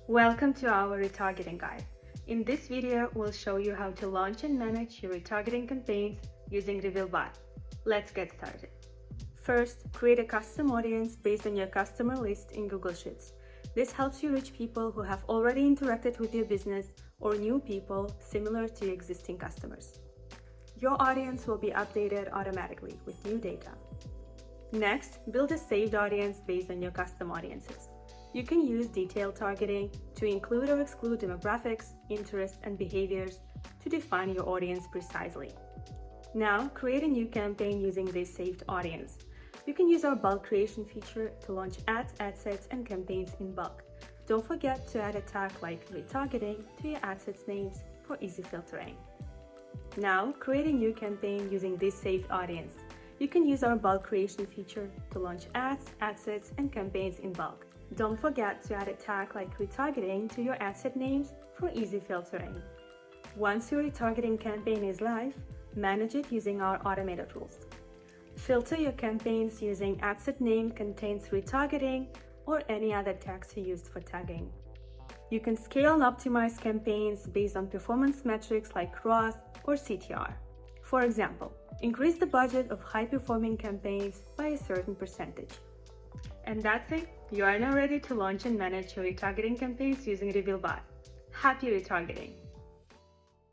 Welcome to our retargeting guide. In this video, we'll show you how to launch and manage your retargeting campaigns using Revealbot. Let's get started. First, create a custom audience based on your customer list in Google Sheets. This helps you reach people who have already interacted with your business or new people similar to your existing customers. Your audience will be updated automatically with new data. Next, build a saved audience based on your custom audiences. You can use detailed targeting to include or exclude demographics, interests, and behaviors to define your audience precisely. Now, create a new campaign using this saved audience. You can use our bulk creation feature to launch ads, ad sets, and campaigns in bulk. Don't forget to add a tag like retargeting to your ad sets names for easy filtering. Now, create a new campaign using this saved audience. You can use our bulk creation feature to launch ads, ad sets, and campaigns in bulk. Don't forget to add a tag like retargeting to your ad set names for easy filtering. Once your retargeting campaign is live, manage it using our automated tools. Filter your campaigns using ad set name contains retargeting or any other tags you used for tagging. You can scale and optimize campaigns based on performance metrics like ROAS or CTR. For example, increase the budget of high-performing campaigns by a certain percentage. And that's it. You are now ready to launch and manage your retargeting campaigns using Revealbot. Happy retargeting!